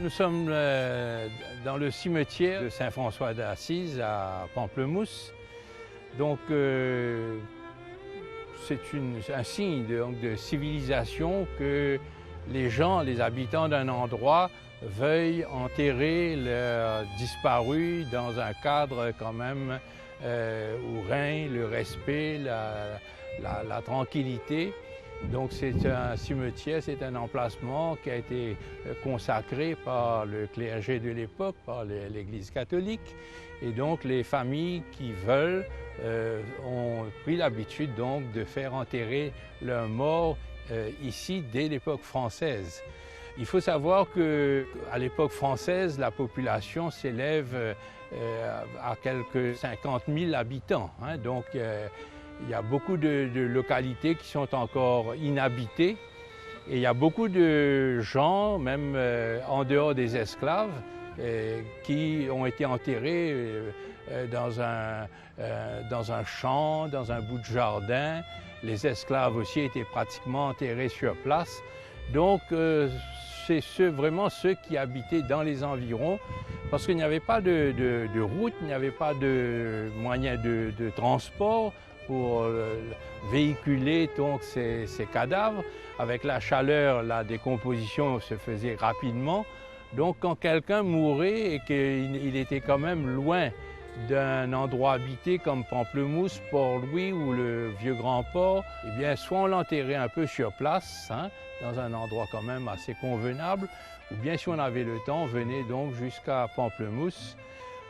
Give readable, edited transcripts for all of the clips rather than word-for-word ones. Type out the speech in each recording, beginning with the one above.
Nous sommes dans le cimetière de Saint-François d'Assise à Pamplemousse. Donc c'est un signe de civilisation que les gens, les habitants d'un endroit veuillent enterrer leurs disparus dans un cadre quand même où règne le respect, la tranquillité. Donc c'est un cimetière, c'est un emplacement qui a été consacré par le clergé de l'époque, par l'Église catholique. Et donc les familles qui veulent ont pris l'habitude donc de faire enterrer leurs morts ici dès l'époque française. Il faut savoir qu'à l'époque française, la population s'élève à quelques 50 000 habitants. Donc il y a beaucoup de localités qui sont encore inhabitées et il y a beaucoup de gens, même en dehors des esclaves, qui ont été enterrés dans un champ, dans un bout de jardin. Les esclaves aussi étaient pratiquement enterrés sur place. Donc c'est vraiment ceux qui habitaient dans les environs, parce qu'il n'y avait pas de route, il n'y avait pas de moyens de transport pour véhiculer donc ces cadavres. Avec la chaleur, la décomposition se faisait rapidement. Donc quand quelqu'un mourait et qu'il était quand même loin d'un endroit habité comme Pamplemousse, Port-Louis ou le Vieux-Grand-Port, eh bien soit on l'enterrait un peu sur place, dans un endroit quand même assez convenable, ou bien si on avait le temps, on venait donc jusqu'à Pamplemousse.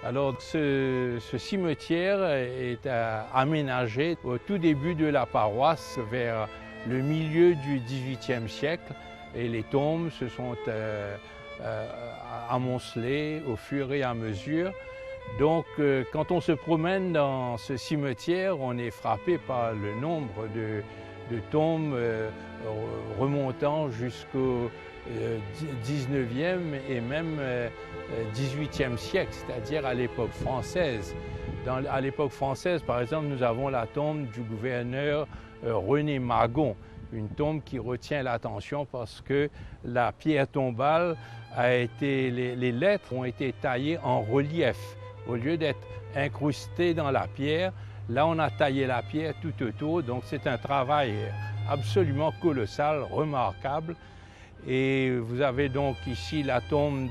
Alors ce cimetière est aménagé au tout début de la paroisse vers le milieu du XVIIIe siècle et les tombes se sont amoncelées au fur et à mesure. Donc quand on se promène dans ce cimetière, on est frappé par le nombre de tombes remontant jusqu'au 19e et même 18e siècle, c'est-à-dire à l'époque française. À l'époque française, par exemple, nous avons la tombe du gouverneur René Magon, une tombe qui retient l'attention parce que la pierre tombale les lettres ont été taillées en relief. Au lieu d'être incrustées dans la pierre, là on a taillé la pierre tout autour, donc c'est un travail absolument colossal, remarquable. Et vous avez donc ici la tombe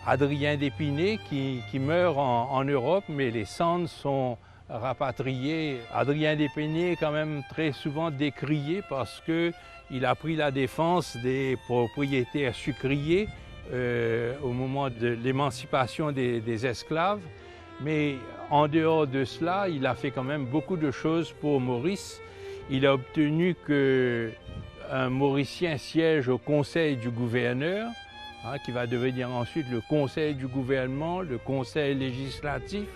d'Adrien d'Épinay qui meurt en Europe, mais les cendres sont rapatriées. Adrien d'Épinay est quand même très souvent décrié parce qu'il a pris la défense des propriétaires sucriers au moment de l'émancipation des esclaves. Mais en dehors de cela, il a fait quand même beaucoup de choses pour Maurice. Il a obtenu qu'un Mauricien siège au conseil du gouverneur, qui va devenir ensuite le conseil du gouvernement, le conseil législatif,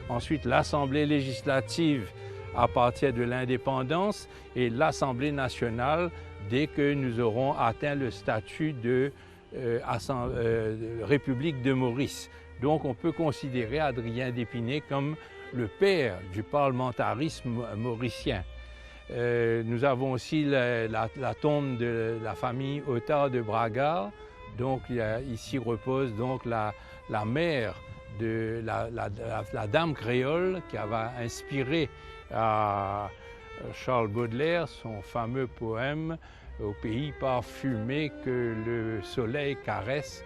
ensuite l'assemblée législative à partir de l'indépendance et l'Assemblée nationale dès que nous aurons atteint le statut de République de Maurice. Donc on peut considérer Adrien d'Épinay comme le père du parlementarisme mauricien. Nous avons aussi la tombe de la famille Hothart de Bragard. Donc ici repose donc la mère de la dame créole qui avait inspiré à Charles Baudelaire son fameux poème « Au pays parfumé que le soleil caresse,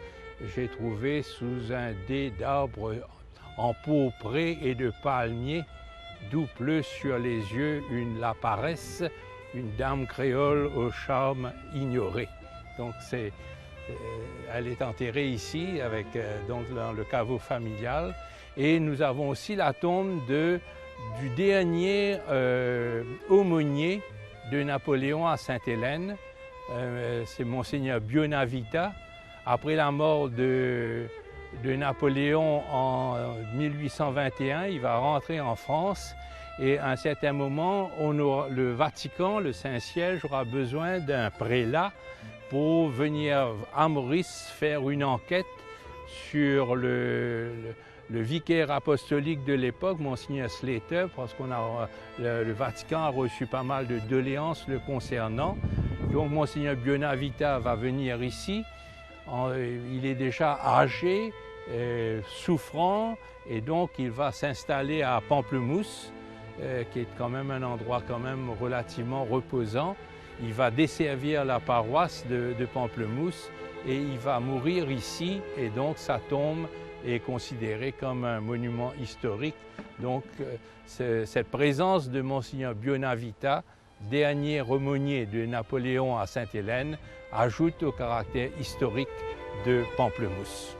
j'ai trouvé sous un dais d'arbres empourprés et de palmiers, d'où pleut sur les yeux la paresse, une dame créole au charme ignoré. » Donc elle est enterrée ici donc dans le caveau familial. Et nous avons aussi la tombe du dernier aumônier de Napoléon à Sainte-Hélène. C'est Monseigneur Bionavita. Après la mort de Napoléon en 1821, il va rentrer en France et à un certain moment, le Vatican, le Saint-Siège, aura besoin d'un prélat pour venir à Maurice faire une enquête sur le vicaire apostolique de l'époque, Monseigneur Slater, parce que le Vatican a reçu pas mal de doléances le concernant. Donc Monseigneur Bionavita va venir ici Il est déjà âgé, souffrant, et donc il va s'installer à Pamplemousse, qui est quand même un endroit relativement reposant. Il va desservir la paroisse de Pamplemousse et il va mourir ici, et donc sa tombe est considérée comme un monument historique. Donc cette présence de Monseigneur Bionavita, dernier aumônier de Napoléon à Sainte-Hélène, ajoute au caractère historique de Pamplemousse.